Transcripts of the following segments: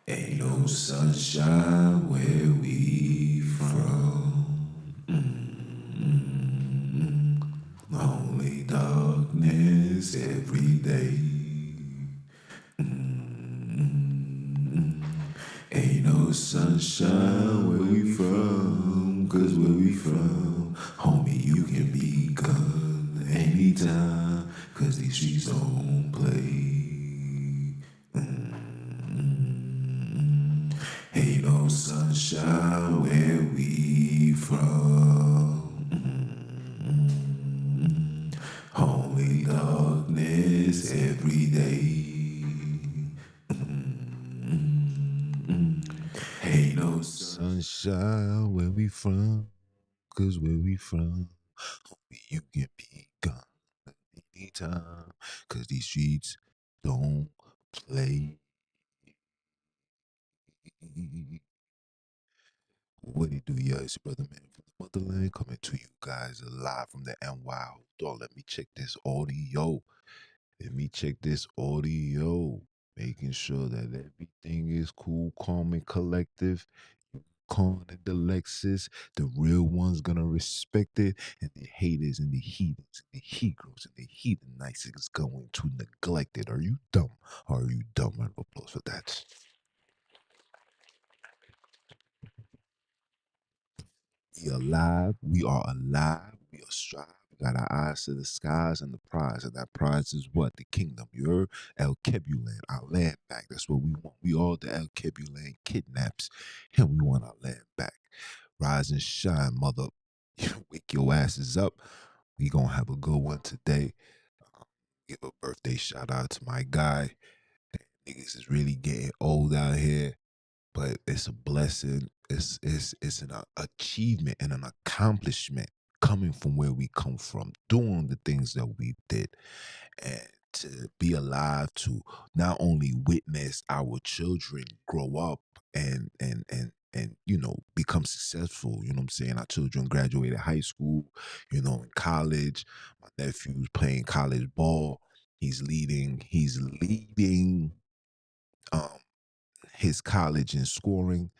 Ain't no sunshine where we from. Only darkness every day. Ain't no sunshine where we from, 'cause where we from, homie, you can be gone anytime, 'cause these streets don't play. Ain't no sunshine where we from. Only darkness every day. Ain't no sunshine where we from, 'cause where we from, homie, you can be gone anytime, 'cause these streets don't play. What it do, yeah, it's your brother man from the motherland coming to you guys live from the NY. Hold on, let me check this audio. Making sure that everything is cool, calm, and collective. Calm and the Lexus, the real ones gonna respect it, and the haters and the heathens and the Hebrews and the heathenites is going to neglect it. Are you dumb? Are you dumb? Round of applause for that. We alive. We are alive. We are strive. We got our eyes to the skies and the prize. And that prize is what? The kingdom. You heard? El Kebulan, our land back. That's what we want. We all the El Kebulan kidnaps. And we want our land back. Rise and shine, mother. Wake your asses up. We gonna have a good one today. Give a birthday shout out to my guy. Niggas is really getting old out here, but it's a blessing. It's an achievement and an accomplishment coming from where we come from, doing the things that we did, and to be alive to not only witness our children grow up and become successful. You know what I'm saying? Our children graduated high school, in college. My nephew's playing college ball. He's leading um his college in scoring.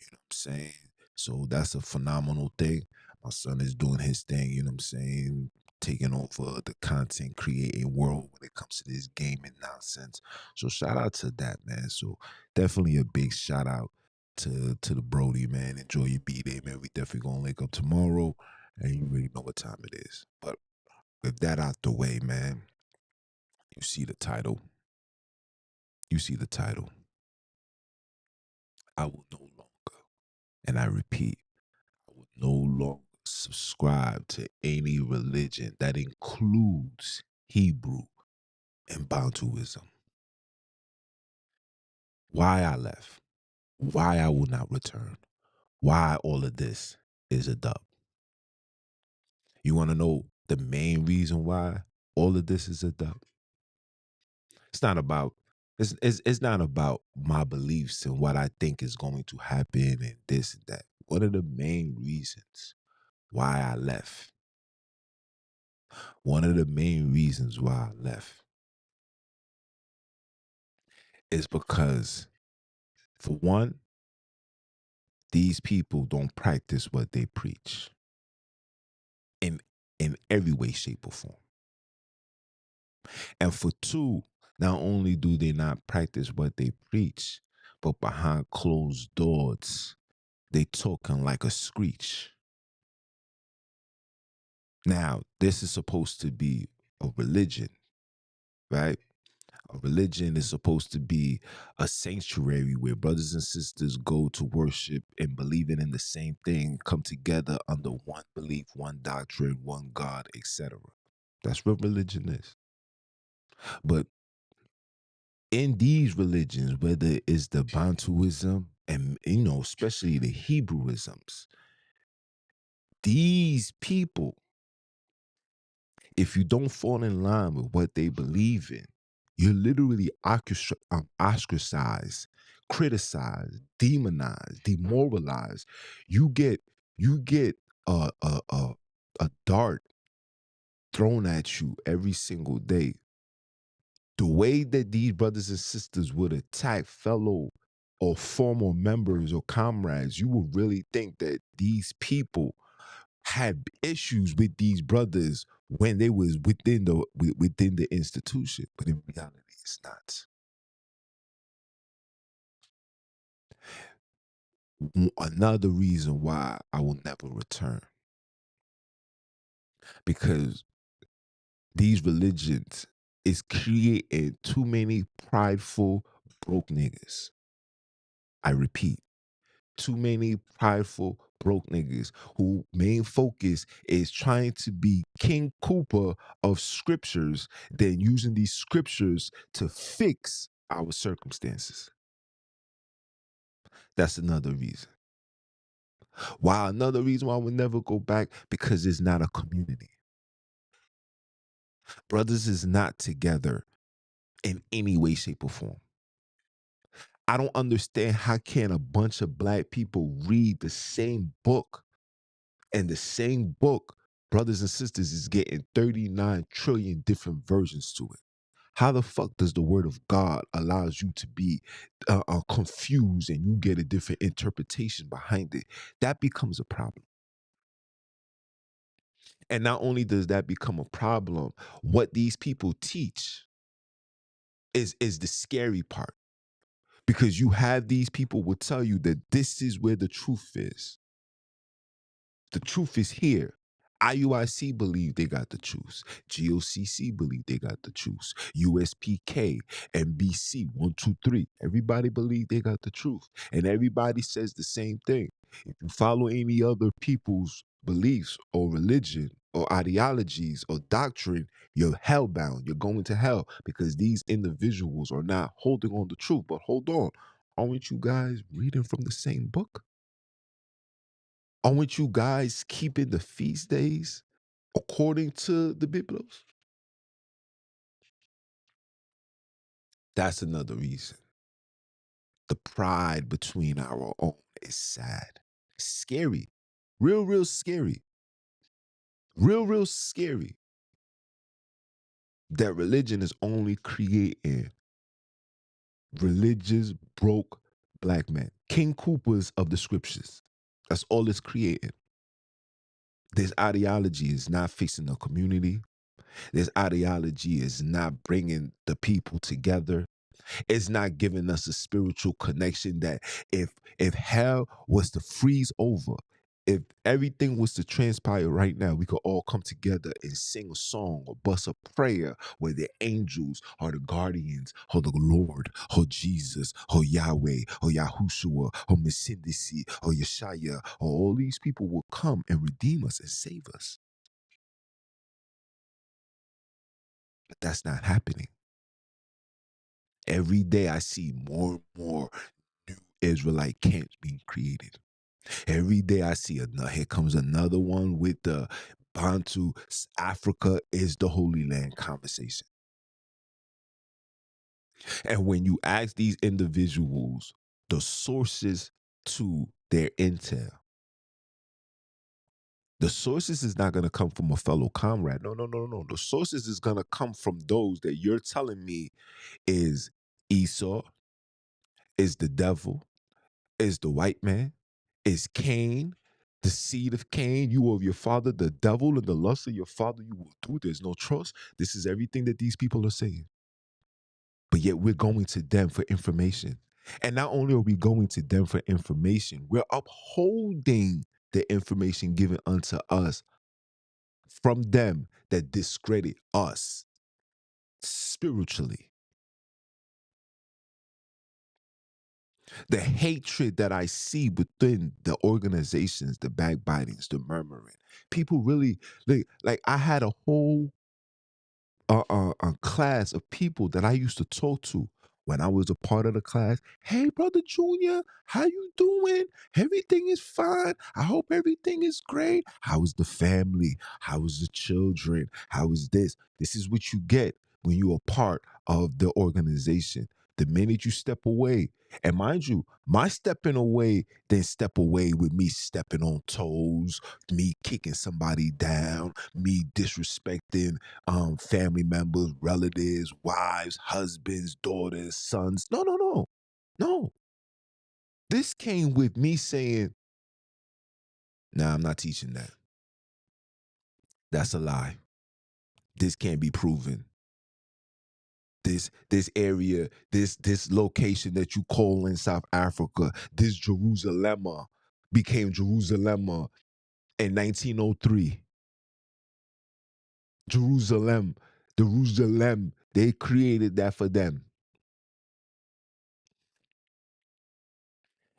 You know what I'm saying? So that's a phenomenal thing. My son is doing his thing, you know what I'm saying? Taking over the content creating world when it comes to this gaming nonsense. So shout out to that, man. So definitely a big shout out to the Brody, man. Enjoy your B-Day, man. We definitely gonna link up tomorrow. And you already know what time it is. But with that out the way, man, you see the title. You see the title. I will no longer, and I repeat, I will no longer subscribe to any religion that includes Hebrew and Bantuism. Why I left, why I will not return, why all of this is a dub. You want to know the main reason why all of this is a dub? It's not about it's not about my beliefs and what I think is going to happen and this and that. One of the main reasons why I left, one of the main reasons why I left is because, for one, these people don't practice what they preach in in every way, shape, or form. And for two, not only do they not practice what they preach, but behind closed doors, they talking like a screech. Now, this is supposed to be a religion, right? A religion is supposed to be a sanctuary where brothers and sisters go to worship and believing in the same thing, come together under one belief, one doctrine, one God, etc. That's what religion is. But in these religions, whether it's the Bantuism and especially the Hebrewisms, these people, if you don't fall in line with what they believe in, you're literally ostracized, criticized, demonized, demoralized. You get a dart thrown at you every single day. The way that these brothers and sisters would attack fellow or former members or comrades, you would really think that these people had issues with these brothers when they was within the institution, but in reality, it's not. Another reason why I will never return, because these religions is creating too many prideful broke niggas. I repeat, too many prideful broke niggas who main focus is trying to be King Cooper of scriptures, then using these scriptures to fix our circumstances. That's another reason. Why another reason why I would never go back, because it's not a community. Brothers is not together in any way, shape, or form. I don't understand how can a bunch of black people read the same book, and the same book, brothers and sisters, is getting 39 trillion different versions to it. How the fuck does the word of God allows you to be confused and you get a different interpretation behind it? That becomes a problem. And not only does that become a problem, what these people teach is the scary part, because you have these people will tell you that this is where the truth is. The truth is here. IUIC believe they got the truth. GOCC believe they got the truth. USPK, NBC, 123. Everybody believe they got the truth. And everybody says the same thing. If you follow any other people's beliefs or religion or ideologies or doctrine, you're hellbound. You're going to hell, because these individuals are not holding on the truth. But hold on. Aren't you guys reading from the same book? Aren't you guys keeping the feast days according to the Biblos? That's another reason. The pride between our own is sad. Scary. Real scary. Real scary. That religion is only creating religious, broke black men. King Coopers of the scriptures. That's all it's creating. This ideology is not fixing the community. This ideology is not bringing the people together. It's not giving us a spiritual connection that if hell was to freeze over, if everything was to transpire right now, we could all come together and sing a song or bust a prayer where the angels or the guardians or the Lord or Jesus or Yahweh or Yahushua or Mesindisi or Yeshaya or all these people will come and redeem us and save us. But that's not happening. Every day I see more and more new Israelite camps being created. Every day I see another, here comes another one with the Bantu, Africa is the Holy Land conversation. And when you ask these individuals the sources to their intel, the sources is not going to come from a fellow comrade. No. The sources is going to come from those that you're telling me is Esau, is the devil, is the white man, is Cain, the seed of Cain, you of your father, the devil, and the lust of your father you will do. There's no trust. This is everything that these people are saying. But yet we're going to them for information. And not only are we going to them for information, we're upholding the information given unto us from them that discredit us spiritually. The hatred that I see within the organizations, the backbitings, the murmuring, people really like I had a whole a class of people that I used to talk to when I was a part of the class. Hey, brother Junior, how you doing? Everything is fine. I hope everything is great. How is the family? How is the children? How is this? This is what you get when you are part of the organization. The minute you step away, and mind you, my stepping away then step away with me stepping on toes, me kicking somebody down, me disrespecting family members, relatives, wives, husbands, daughters, sons. No. This came with me saying, nah, I'm not teaching that. That's a lie. This can't be proven. This area, this location that you call in South Africa, this Jerusalem became Jerusalem in 1903. Jerusalem, they created that for them.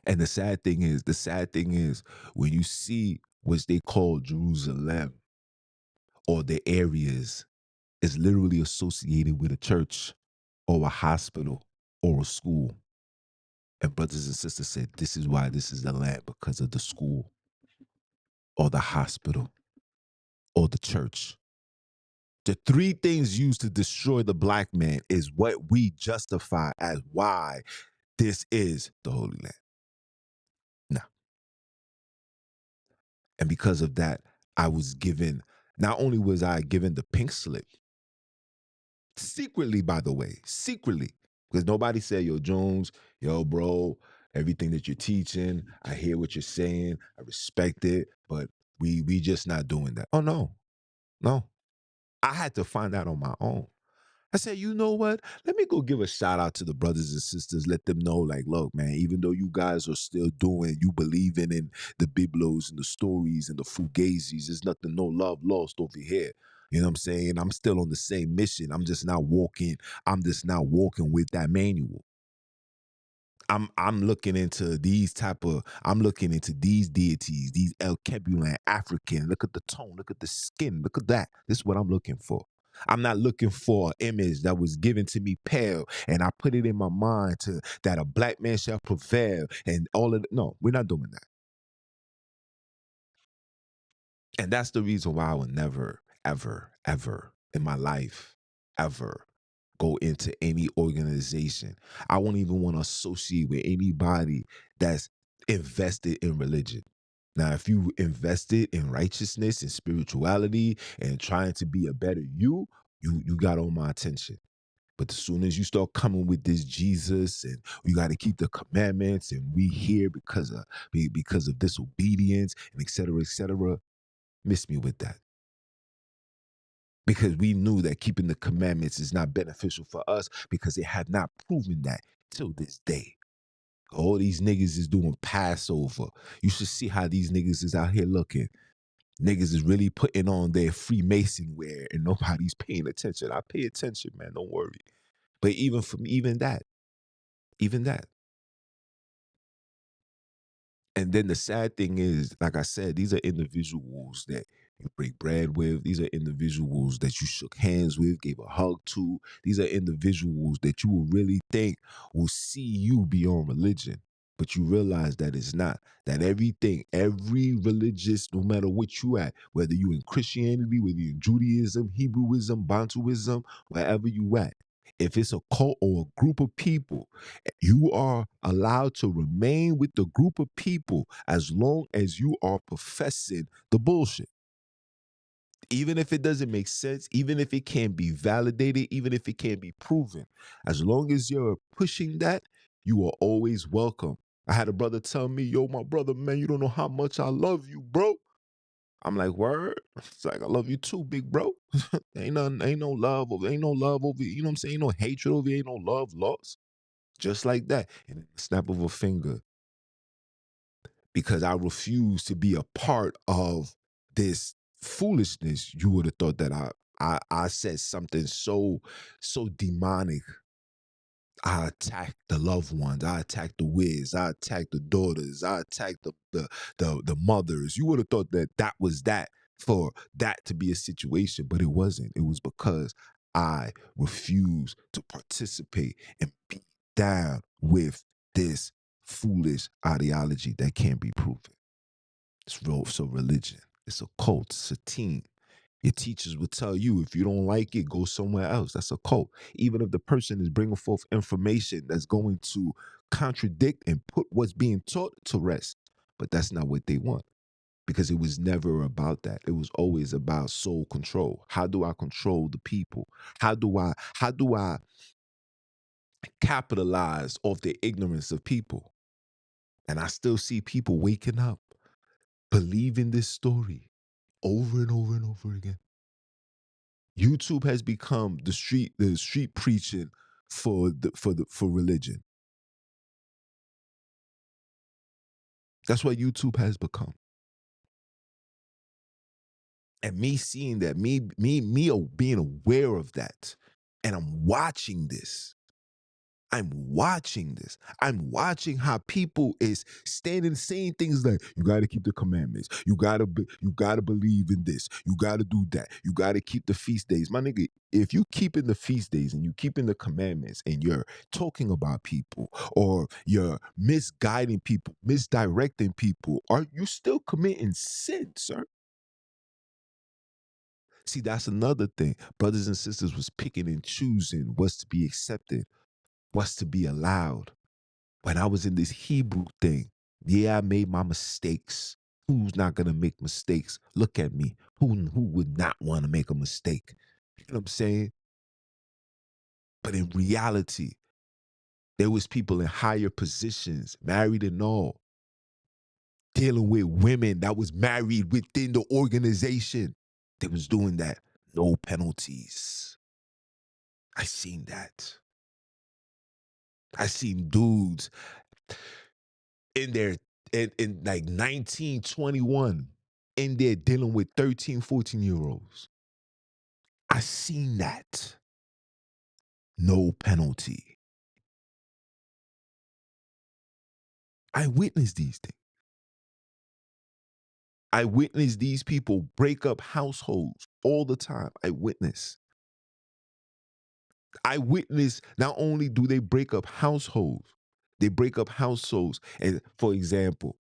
And the sad thing is, when you see what they call Jerusalem or the areas, is literally associated with a church or a hospital or a school. And brothers and sisters said, this is why this is the land, because of the school or the hospital or the church. The three things used to destroy the black man is what we justify as why this is the Holy Land. Now, and because of that, I was given, not only was I given the pink slip, secretly, by the way, secretly, because nobody said, yo, Jones, yo, bro, everything that you're teaching, I hear what you're saying, I respect it, but we just not doing that. Oh, no. I had to find out on my own. I said, you know what? Let me go give a shout out to the brothers and sisters. Let them know, like, look, man, even though you guys are still doing, you believing in the biblos and the stories and the fugazis, there's nothing, no love lost over here. You know what I'm saying? I'm still on the same mission. I'm just not walking with that manual. I'm looking into I'm looking into these deities, these El Kebulan African. Look at the tone, look at the skin, look at that. This is what I'm looking for. I'm not looking for an image that was given to me pale and I put it in my mind to that a black man shall prevail and all of it. No, we're not doing that. And that's the reason why I will never, ever, ever in my life, ever go into any organization. I won't even want to associate with anybody that's invested in religion. Now, if you invested in righteousness and spirituality and trying to be a better you got all my attention. But as soon as you start coming with this Jesus and you got to keep the commandments and we here because of disobedience and et cetera, miss me with that. Because we knew that keeping the commandments is not beneficial for us because it had not proven that till this day. All these niggas is doing Passover. You should see how these niggas is out here looking. Niggas is really putting on their Freemason wear and nobody's paying attention. I pay attention, man. Don't worry. But even for me, even that. And then the sad thing is, like I said, these are individuals that you break bread with. These are individuals that you shook hands with, gave a hug to. These are individuals that you will really think will see you beyond religion. But you realize that it's not. That everything, every religious, no matter what you at, whether you in Christianity, whether you in Judaism, Hebrewism, Bantuism, wherever you at, if it's a cult or a group of people, you are allowed to remain with the group of people as long as you are professing the bullshit. Even if it doesn't make sense, even if it can't be validated, even if it can't be proven, as long as you're pushing that, you are always welcome. I had a brother tell me, yo, my brother, man, you don't know how much I love you, bro. I'm like, word? It's like, I love you too, big bro. Ain't no love over, ain't no love over, you know what I'm saying? Ain't no hatred over, ain't no love lost. Just like that. And in the snap of a finger, because I refuse to be a part of this foolishness, you would have thought that I said something so demonic. I attacked the loved ones. I attacked the wiz. I attacked the daughters. I attacked the mothers. You would have thought that that was that for that to be a situation, but it wasn't. It was because I refused to participate and be down with this foolish ideology that can't be proven. It's real. So religion. It's a cult. It's a team. Your teachers will tell you if you don't like it, go somewhere else. That's a cult. Even if the person is bringing forth information that's going to contradict and put what's being taught to rest. But that's not what they want because it was never about that. It was always about soul control. How do I control the people? How do I capitalize off the ignorance of people? And I still see people waking up, believing this story over and over and over again. YouTube has become the street preaching for religion. That's what YouTube has become. And me seeing that, being aware of that, and I'm watching this. I'm watching this. I'm watching how people is standing saying things like, you got to keep the commandments. You got to believe in this. You got to do that. You got to keep the feast days. My nigga, if you keeping the feast days and you keeping the commandments and you're talking about people or you're misguiding people, misdirecting people, are you still committing sin, sir? See, that's another thing. Brothers and sisters was picking and choosing what's to be accepted, what's to be allowed. When I was in this Hebrew thing, yeah, I made my mistakes. Who's not gonna make mistakes? Look at me. Who would not want to make a mistake? You know what I'm saying? But in reality, there was people in higher positions, married and all, dealing with women that was married within the organization. They was doing that. No penalties. I seen that. I seen dudes in their in like 1921 in there dealing with 13, 14-year olds. I seen that. No penalty. I witnessed these things. I witnessed these people break up households all the time. I witness not only do they break up households, they break up households. And for example,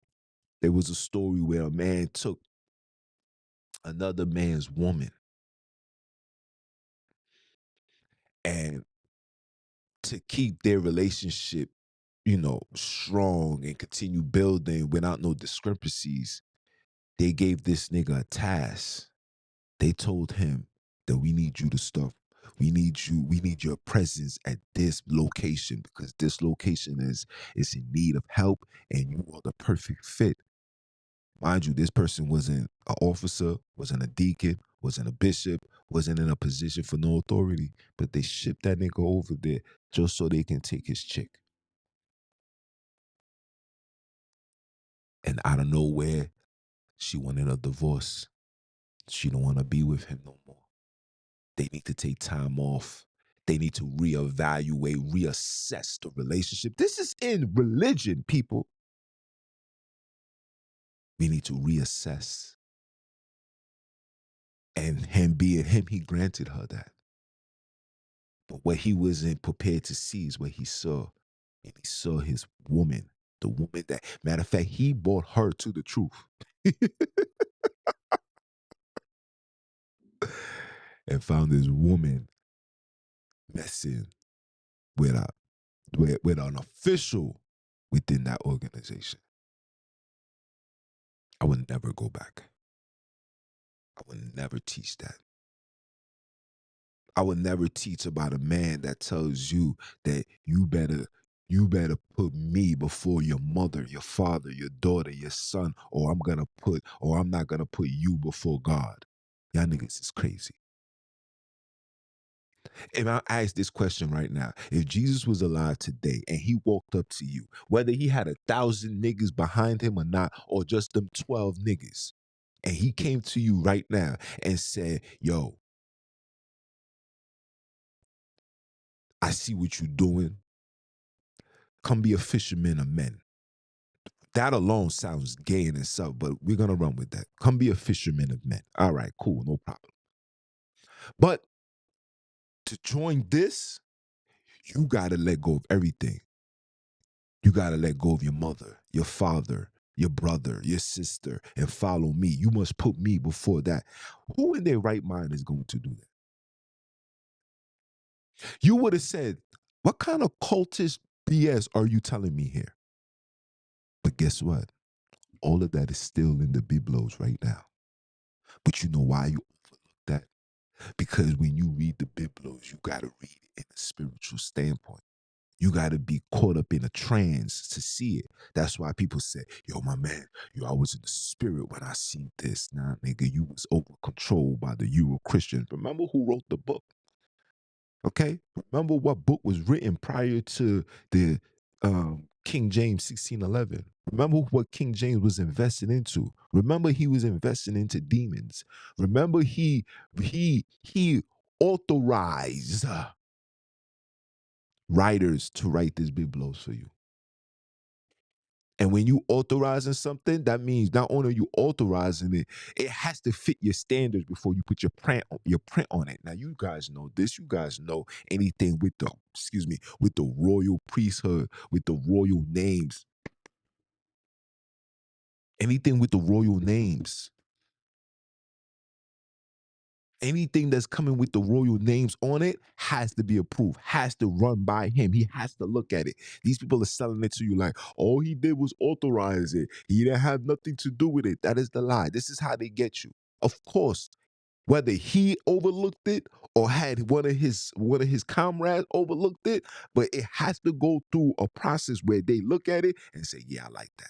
there was a story where a man took another man's woman, and to keep their relationship, strong and continue building without no discrepancies, they gave this nigga a task. They told him that we need you to stop. We need your presence at this location because this location is in need of help and you are the perfect fit. Mind you, this person wasn't an officer, wasn't a deacon, wasn't a bishop, wasn't in a position for no authority, but they shipped that nigga over there just so they can take his chick. And out of nowhere, she wanted a divorce. She don't want to be with him no more. They need to take time off. They need to reevaluate, reassess the relationship. This is in religion, people. We need to reassess. And him being him, he granted her that. But what he wasn't prepared to see is what he saw. And he saw his woman, the woman that, matter of fact, he brought her to the truth. And found this woman messing with a with an official within that organization. I would never go back. I would never teach that. I would never teach about a man that tells you that you better put me before your mother, your father, your daughter, your son, or I'm not gonna put you before God. Y'all niggas is crazy. If I ask this question right now, if Jesus was alive today and he walked up to you, whether he had 1,000 niggas behind him or not, or just them 12 niggas, and he came to you right now and said, yo, I see what you're doing. Come be a fisherman of men. That alone sounds gay in itself, but we're gonna run with that. Come be a fisherman of men. All right, cool, no problem. But to join this, you gotta let go of everything. You gotta let go of your mother, your father, your brother, your sister, and follow me. You must put me before that. Who in their right mind is going to do that? You would have said, what kind of cultist BS are you telling me here? But guess what? All of that is still in the Biblos right now. But you know why you overlook that? Because when you read the Biblos, you got to read it in a spiritual standpoint. You got to be caught up in a trance to see it. That's why people say, yo, my man, yo, I was in the spirit when I seen this. Nah, nigga, you was over controlled by the Euro Christians. Remember who wrote the book? Okay? Remember what book was written prior to the King James 1611? Remember what King James was invested into. Remember he was investing into demons. Remember he authorized writers to write these biblos for you. And when you authorizing something, that means not only are you authorizing it, it has to fit your standards before you put your print on it. Now, you guys know this. You guys know anything with the, excuse me, with the royal priesthood, with the royal names, anything with the royal names. Anything that's coming with the royal names on it has to be approved, has to run by him. He has to look at it. These people are selling it to you like, all he did was authorize it. He didn't have nothing to do with it. That is the lie. This is how they get you. Of course, whether he overlooked it or had one of his comrades overlooked it, but it has to go through a process where they look at it and say, yeah, I like that.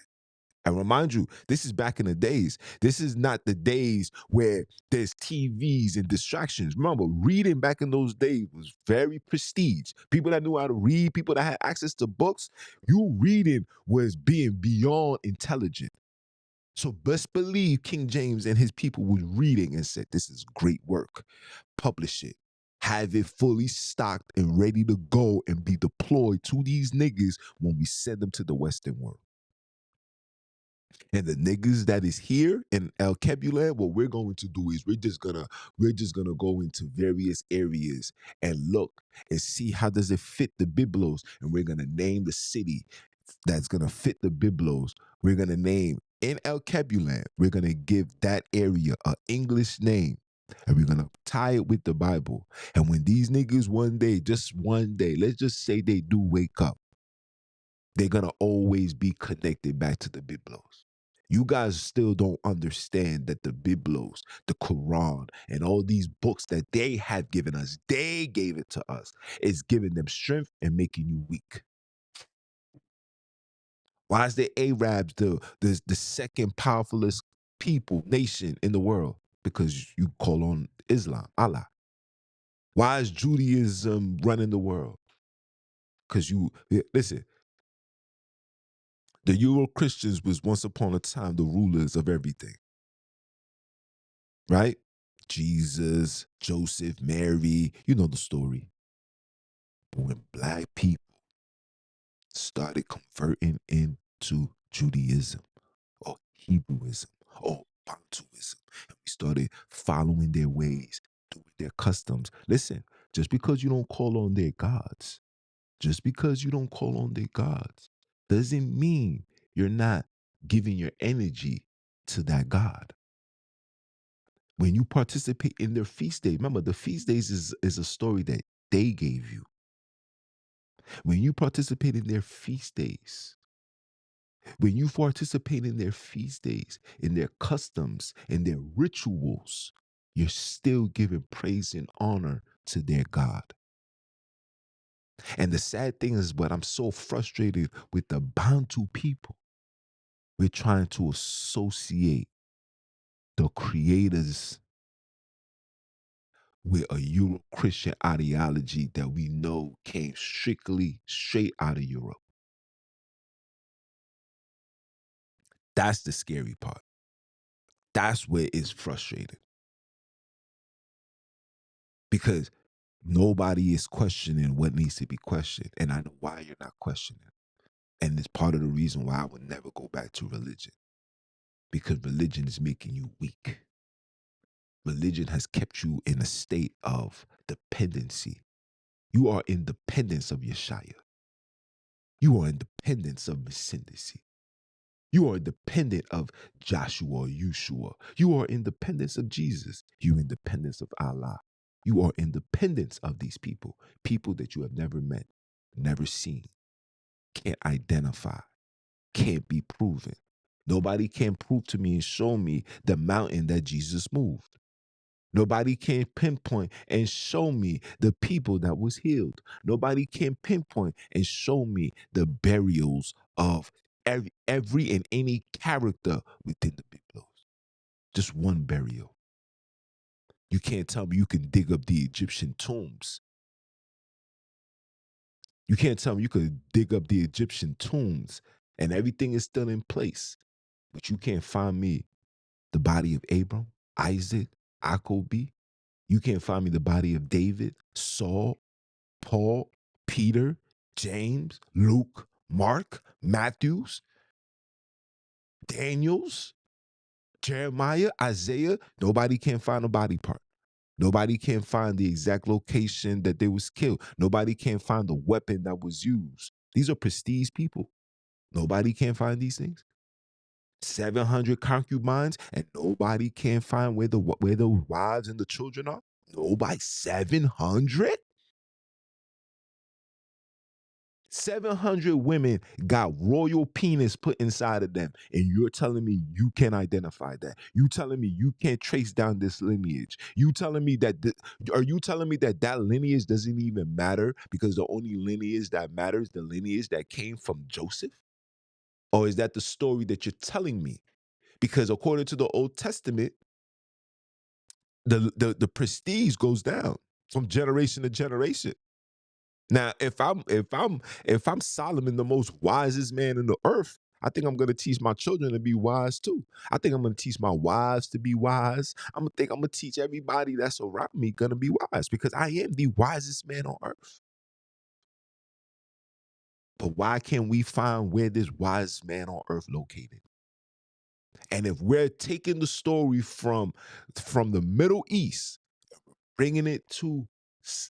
And remind you, this is back in the days. This is not the days where there's TVs and distractions. Remember, reading back in those days was very prestige. People that knew how to read, people that had access to books, you reading was being beyond intelligent. So best believe King James and his people was reading and said, this is great work. Publish it. Have it fully stocked and ready to go and be deployed to these niggas when we send them to the Western world. And the niggas that is here in El Kebulan, what we're going to do is we're just gonna go into various areas and look and see how does it fit the biblos, and we're gonna name the city that's gonna fit the biblos. We're gonna name in El Kebulan. We're gonna give that area an English name. And we're gonna tie it with the Bible. And when these niggas one day, just one day, let's just say they do wake up, they're gonna always be connected back to the biblos. You guys still don't understand that the biblos, the Quran, and all these books that they have given us, they gave it to us, is giving them strength and making you weak. Why is the Arabs the second powerfulest nation in the world? Because you call on Islam, Allah. Why is Judaism running the world? Because listen, the Euro Christians was once upon a time the rulers of everything, right? Jesus, Joseph, Mary, you know the story. But when black people started converting into Judaism or Hebrewism or Bantuism, and we started following their ways, doing their customs. Listen, just because you don't call on their gods, just because you don't call on their gods, doesn't mean you're not giving your energy to that God. When you participate in their feast day, remember the feast days is a story that they gave you. When you participate in their feast days, when you participate in their feast days, in their customs, in their rituals, you're still giving praise and honor to their God. And the sad thing is, but I'm so frustrated with the Bantu people. We're trying to associate the creators with a Euro Christian ideology that we know came strictly straight out of Europe. That's the scary part. That's where it's frustrating because nobody is questioning what needs to be questioned. And I know why you're not questioning. And it's part of the reason why I would never go back to religion, because religion is making you weak. Religion has kept you in a state of dependency. You are in dependence of Yeshaya. You are in dependence of ascendancy. You are independent of Joshua or Yeshua. You are independence of Jesus. You are independence of Allah. You are independence of these people, people that you have never met, never seen, can't identify, can't be proven. Nobody can prove to me and show me the mountain that Jesus moved. Nobody can pinpoint and show me the people that was healed. Nobody can pinpoint and show me the burials of every and any character within the Biblos. Just one burial. You can't tell me you can dig up the Egyptian tombs. You can't tell me you could dig up the Egyptian tombs and everything is still in place, but you can't find me the body of Abram, Isaac, Jacob. You can't find me the body of David, Saul, Paul, Peter, James, Luke, Mark, Matthews, Daniels, Jeremiah, Isaiah. Nobody can find a body part. Nobody can find the exact location that they was killed. Nobody can find the weapon that was used. These are prestige people. Nobody can find these things. 700 concubines, and nobody can find where the wives and the children are. Nobody. 700. 700 women got royal penis put inside of them, and you're telling me you can't identify that? You telling me you can't trace down this lineage? You telling me that are you telling me that that lineage doesn't even matter because the only lineage that matters the lineage that came from Joseph? Or is that the story that you're telling me? Because according to the Old Testament, the prestige goes down from generation to generation. Now, if I'm Solomon, the most wisest man in the earth, I think I'm gonna teach my children to be wise too. I think I'm gonna teach my wives to be wise. I'm gonna teach everybody that's around me gonna be wise because I am the wisest man on earth. But why can't we find where this wisest man on earth located? And if we're taking the story from the Middle East, bringing it to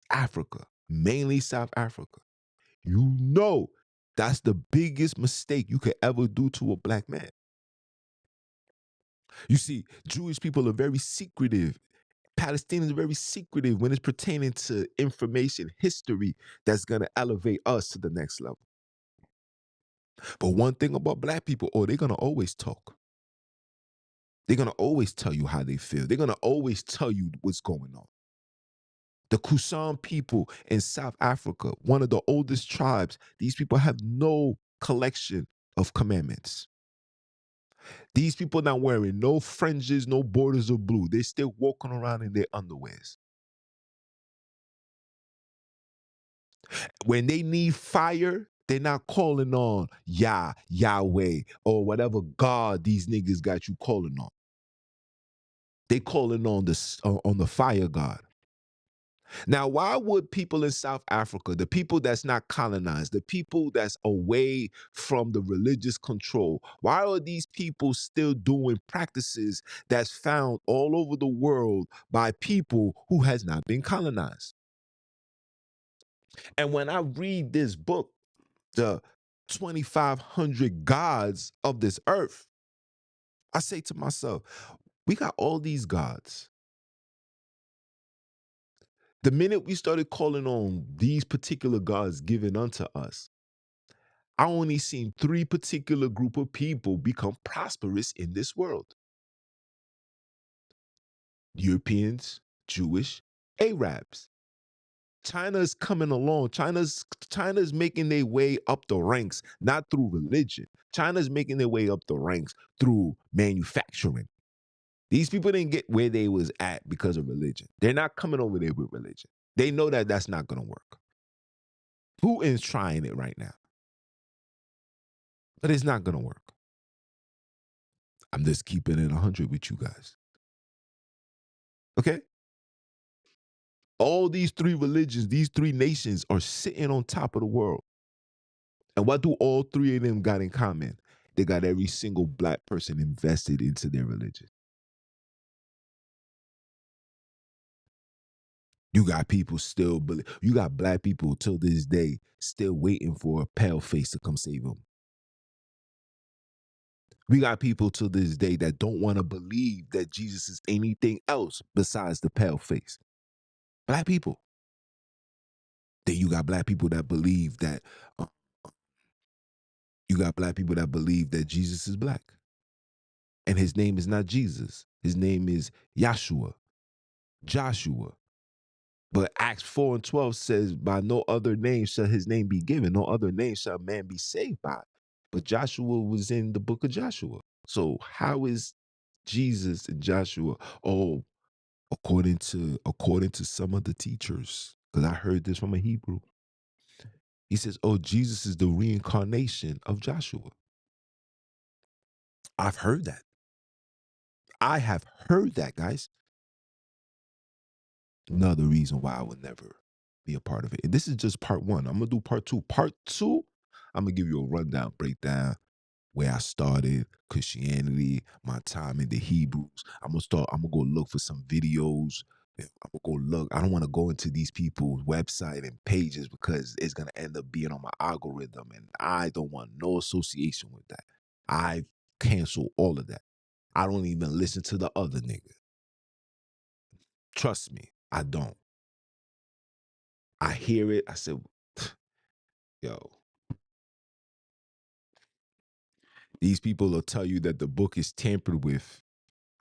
Africa, mainly South Africa, you know that's the biggest mistake you could ever do to a black man. You see, Jewish people are very secretive. Palestinians are very secretive when it's pertaining to information, history that's going to elevate us to the next level. But one thing about black people, oh, they're going to always talk. They're going to always tell you how they feel. They're going to always tell you what's going on. The Kusan people in South Africa, one of the oldest tribes, these people have no collection of commandments. These people not wearing no fringes, no borders of blue. They're still walking around in their underwears. When they need fire, they're not calling on Yahweh, or whatever God these niggas got you calling on. They calling on the fire God. Now, why would people in South Africa, the people that's not colonized, the people that's away from the religious control, why are these people still doing practices that's found all over the world by people who has not been colonized? And when I read this book, the 2,500 gods of this earth, I say to myself, we got all these gods. The minute we started calling on these particular gods given unto us, I only seen three particular group of people become prosperous in this world: Europeans, Jewish, Arabs. China's coming along. China's making their way up the ranks, not through religion. China's making their way up the ranks through manufacturing. These people didn't get where they was at because of religion. They're not coming over there with religion. They know that that's not going to work. Putin's trying it right now, but it's not going to work. I'm just keeping it 100 with you guys. Okay? All these three religions, these three nations are sitting on top of the world. And what do all three of them got in common? They got every single black person invested into their religion. You got people still, you got black people till this day still waiting for a pale face to come save them. We got people to this day that don't want to believe that Jesus is anything else besides the pale face. Black people. Then you got black people that believe that Jesus is black. And his name is not Jesus. His name is Yahshua. Joshua. But Acts 4 and 12 says, by no other name shall his name be given, no other name shall man be saved by. But Joshua was in the book of Joshua. So how is Jesus and Joshua? Oh, according to some of the teachers, because I heard this from a Hebrew. He says, oh, Jesus is the reincarnation of Joshua. I've heard that. I have heard that, guys. Another reason why I would never be a part of it. And this is just part one. I'm gonna do part two. Part two, I'm gonna give you a rundown, breakdown where I started Christianity, my time in the Hebrews. I'm gonna go look for some videos. I'm gonna go look. I don't want to go into these people's website and pages because it's gonna end up being on my algorithm, and I don't want no association with that. I cancel all of that. I don't even listen to the other nigga. Trust me, I don't. I hear it. I said, yo, these people will tell you that the book is tampered with.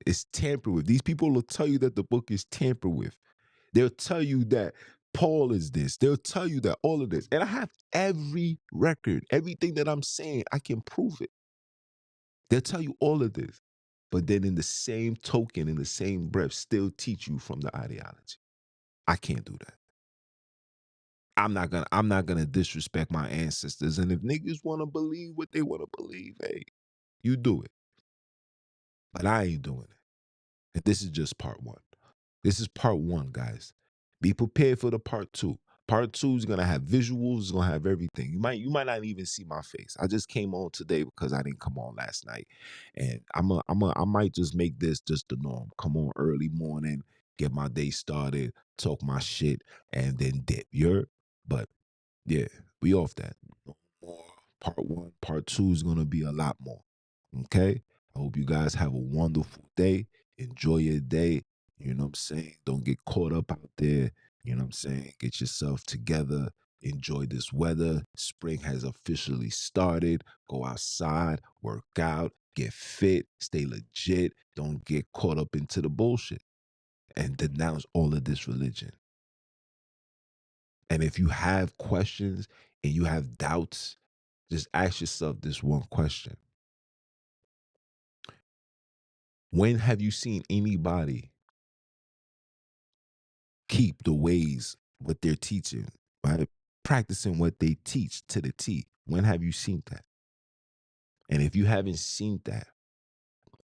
It's tampered with. These people will tell you that the book is tampered with. They'll tell you that Paul is this. They'll tell you that all of this. And I have every record, everything that I'm saying, I can prove it. They'll tell you all of this. But then in the same token, in the same breath, still teach you from the ideology. I can't do that. I'm not gonna disrespect my ancestors. And if niggas wanna believe what they wanna believe, hey, you do it. But I ain't doing it. And this is just part one. This is part one, guys. Be prepared for the part two. Part two is gonna have visuals, it's gonna have everything. You might not even see my face. I just came on today because I didn't come on last night. And I might just make this just the norm. Come on early morning, get my day started, talk my shit, and then dip. But yeah, we off that. No more part one. Part two is gonna be a lot more. Okay? I hope you guys have a wonderful day. Enjoy your day. You know what I'm saying? Don't get caught up out there. You know what I'm saying? Get yourself together. Enjoy this weather. Spring has officially started. Go outside, work out, get fit, stay legit. Don't get caught up into the bullshit and denounce all of this religion. And if you have questions and you have doubts, just ask yourself this one question. When have you seen anybody keep the ways what they're teaching, right? Practicing what they teach to the T. When have you seen that? And if you haven't seen that,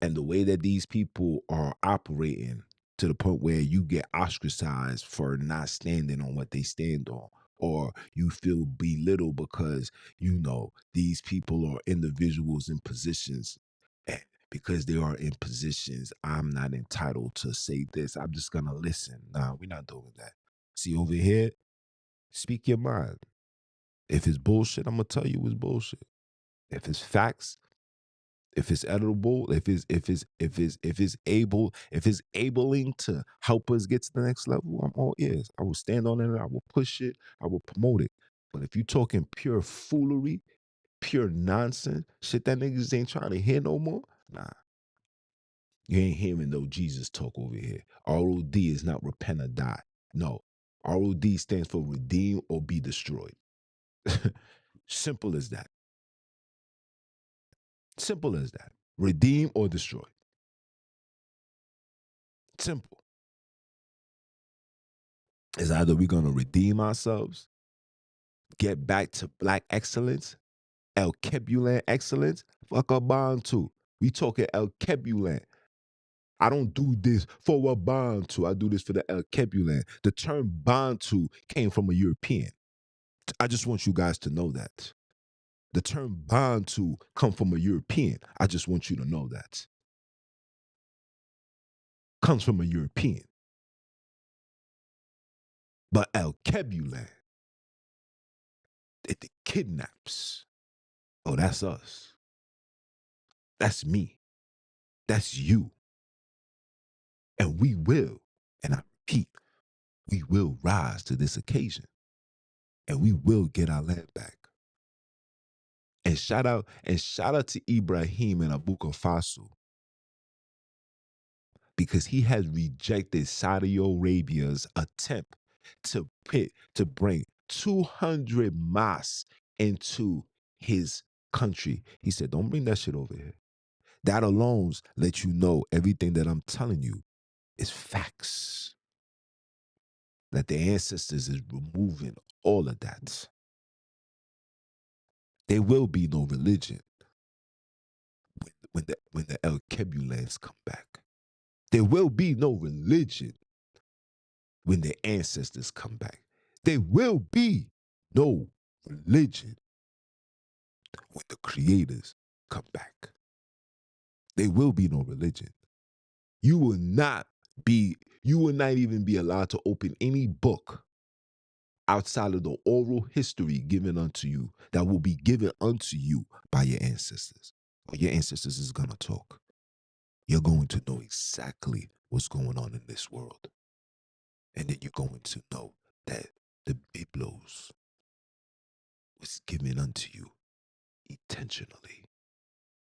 and the way that these people are operating to the point where you get ostracized for not standing on what they stand on, or you feel belittled because you know these people are individuals in positions, and because they are in positions, I'm not entitled to say this. I'm just gonna listen. Nah, we're not doing that. See over here, speak your mind. If it's bullshit, I'm gonna tell you it's bullshit. If it's facts, if it's editable, if it's abling to help us get to the next level, I'm all ears. I will stand on it, I will push it, I will promote it. But if you talking pure foolery, pure nonsense, shit that niggas ain't trying to hear no more, nah. You ain't hearing no Jesus talk over here. ROD is not repent or die. No. ROD stands for redeem or be destroyed. Simple as that. Simple as that. Redeem or destroy. Simple. It's either we're gonna redeem ourselves, get back to black excellence, El Kebulan excellence. Fuck a Bantu. We talking El Kebulan. I don't do this for a Bantu. I do this for the El Kebulan. The term Bantu came from a European. I just want you guys to know that. The term Bantu come from a European. I just want you to know that. Comes from a European. But El Kebulan, it kidnaps. Oh, that's us. That's me. That's you. And we will, and I repeat, we will rise to this occasion and we will get our land back. And shout out to Ibrahim and Abuka Fasu. because he has rejected Saudi Arabia's attempt to bring 200 mosques into his country. He said, "Don't bring that shit over here." That alone lets you know everything that I'm telling you is facts. That the ancestors is removing all of that. There will be no religion when the El Kebulans come back. There will be no religion when the ancestors come back. There will be no religion when the creators come back. There will be no religion. You will not even be allowed to open any book outside of the oral history given unto you that will be given unto you by your ancestors. Or your ancestors is going to talk. You're going to know exactly what's going on in this world. And then you're going to know that the Biblos was given unto you intentionally.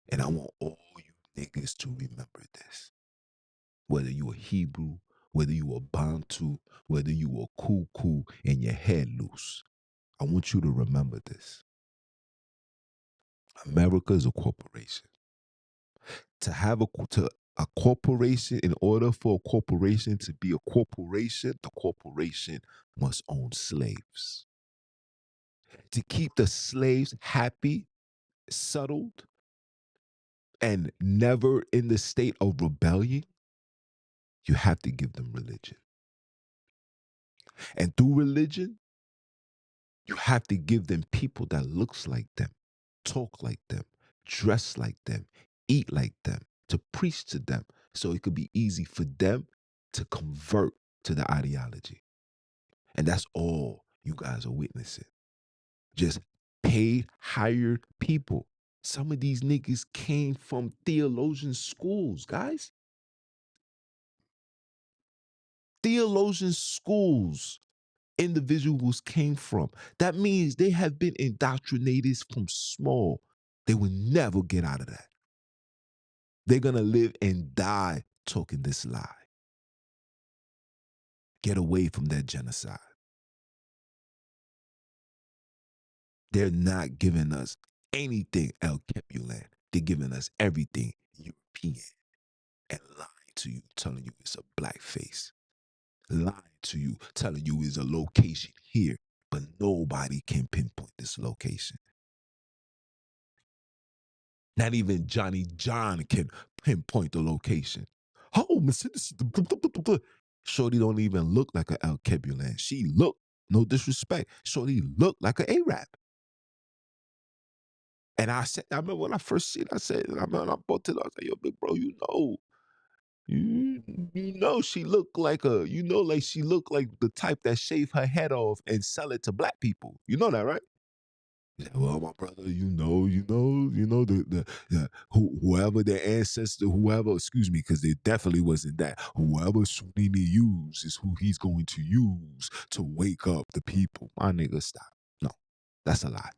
And I want all you niggas to remember this. Whether you a Hebrew, whether you a Bantu, whether you a cuckoo and your head loose, I want you to remember this. America is a corporation. To have a corporation, in order for a corporation to be a corporation, the corporation must own slaves. To keep the slaves happy, settled, and never in the state of rebellion, you have to give them religion. And through religion, you have to give them people that looks like them, talk like them, dress like them, eat like them, to preach to them so it could be easy for them to convert to the ideology. And that's all you guys are witnessing. Just paid, hired people. Some of these niggas came from theologian schools, guys. Theologian schools individuals came from. That means they have been indoctrinated from small. They will never get out of that. They're going to live and die talking this lie. Get away from that genocide. They're not giving us anything El Capulan. They're giving us everything European and lying to you, telling you it's a black face. Lying to you, telling you it's a location here, but nobody can pinpoint this location. Not even Johnny John can pinpoint the location. Oh, Mercedes, Shorty don't even look like an El Kebulan. She look, no disrespect, Shorty look like an Arab. And I remember when I first seen it, I remember I bought it, I was like, yo, big bro, you know she looked like like she looked like the type that shave her head off and sell it to black people. You know that, right? Yeah, well, my brother, whoever their ancestor, whoever, excuse me, because it definitely wasn't that. Whoever Sunini used is who he's going to use to wake up the people. My nigga, stop. No, that's a lie.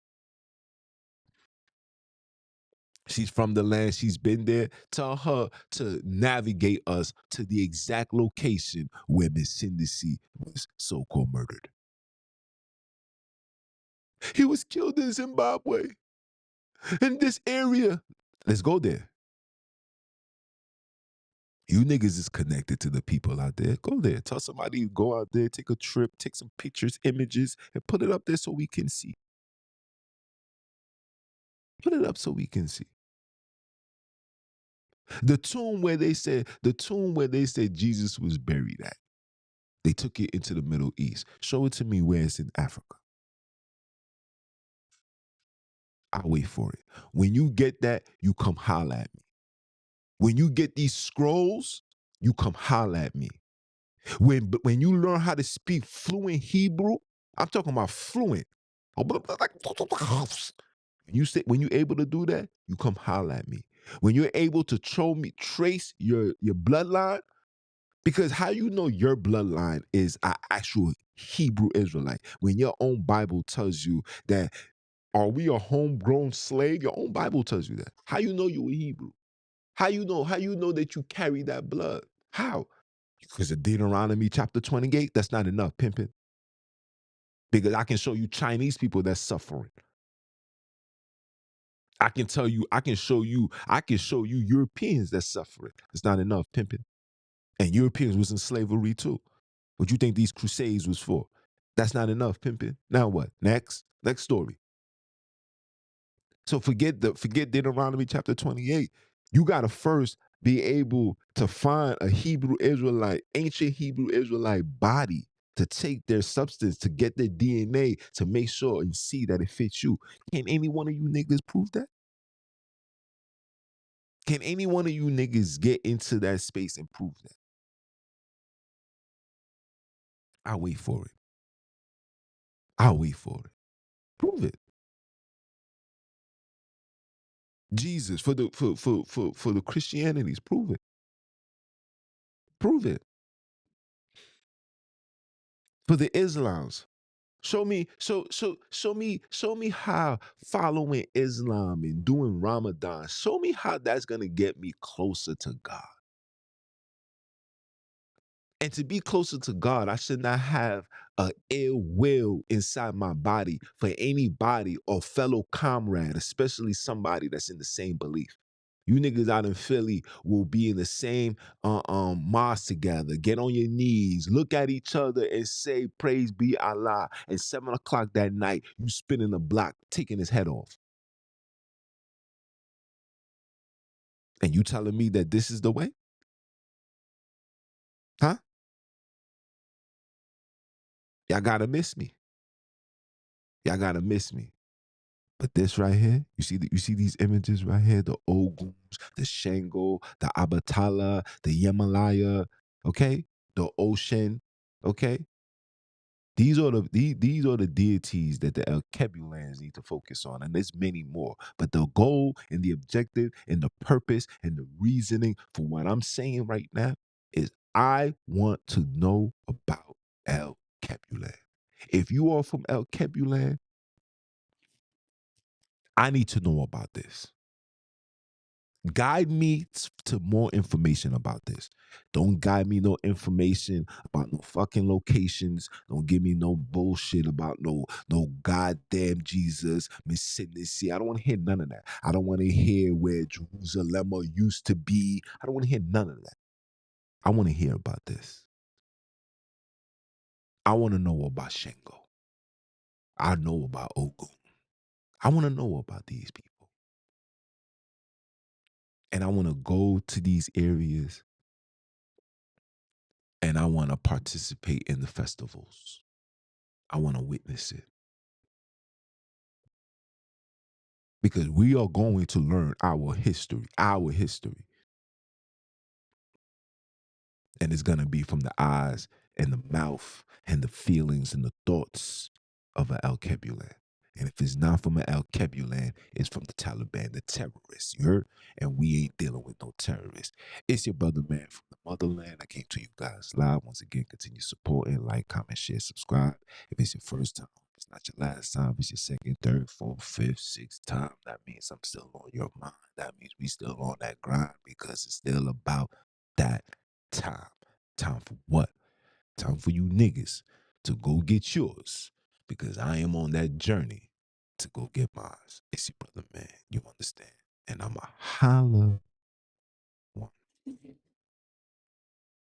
She's from the land. She's been there. Tell her to navigate us to the exact location where Miss Cindy was so-called murdered. He was killed in Zimbabwe, in this area. Let's go there. You niggas is connected to the people out there. Go there. Tell somebody to go out there, take a trip, take some pictures, images, and put it up there so we can see. Put it up so we can see. The tomb where they said Jesus was buried at. They took it into the Middle East. Show it to me where it's in Africa. I'll wait for it. When you get that, you come holler at me. When you get these scrolls, you come holler at me. When you learn how to speak fluent Hebrew, I'm talking about fluent. When you're able to do that, you come holler at me. When you're able to trace your bloodline, because how you know your bloodline is an actual Hebrew Israelite when your own Bible tells you that are we a homegrown slave? Your own Bible tells you that. How you know you a Hebrew? How you know that you carry that blood? How? Because of Deuteronomy chapter 28, that's not enough, pimping. Because I can show you Chinese people that's suffering. I can tell you, I can show you Europeans that's suffering. It's not enough, pimping. And Europeans was in slavery too. What you think these crusades was for? That's not enough, pimping. Now what? Next story. So forget Deuteronomy chapter 28. You gotta first be able to find a Hebrew Israelite, ancient Hebrew Israelite body to take their substance, to get their DNA, to make sure and see that it fits you. Can any one of you niggas prove that? Can any one of you niggas get into that space and prove that? I'll wait for it. I'll wait for it. Prove it. Jesus for the Christianities. Prove it. Prove it. For the Islams. Show me how following Islam and doing Ramadan. Show me how that's gonna get me closer to God. And to be closer to God, I should not have a ill will inside my body for anybody or fellow comrade, especially somebody that's in the same belief. You niggas out in Philly will be in the same mosque together. Get on your knees, look at each other, and say, "Praise be Allah." At 7 o'clock that night, you spinning the block, taking his head off, and you telling me that this is the way, huh? Y'all gotta miss me. Y'all gotta miss me. But this right here, you see these images right here, the Oguns, the Shango, the Abatala, the Yemalaya, okay, the ocean, okay. These are the deities that the El Kebulans need to focus on, and there's many more. But the goal and the objective and the purpose and the reasoning for what I'm saying right now is I want to know about El Kebulan. If you are from El Kebulan, I need to know about this. Guide me to more information about this. Don't guide me no information about no fucking locations. Don't give me no bullshit about no goddamn Jesus, Mississippi. I don't want to hear none of that. I don't want to hear where Jerusalem used to be. I don't want to hear none of that. I want to hear about this. I want to know about Shango. I know about Ogun. I want to know about these people. And I want to go to these areas and I want to participate in the festivals. I want to witness it because we are going to learn our history, and it's going to be from the eyes and the mouth and the feelings and the thoughts of an Al Kebulan. And if it's not from an Al Kebulan, it's from the Taliban, the terrorists. You heard? And we ain't dealing with no terrorists. It's your brother, man, from the motherland. I came to you guys live. Once again, continue supporting, like, comment, share, subscribe. If it's your first time, it's not your last time. If it's your second, third, fourth, fifth, sixth time, that means I'm still on your mind. That means we still on that grind because it's still about that time. Time for what? Time for you niggas to go get yours because I am on that journey to go get mine. It's your brother, man. You understand? And I'm a holla one.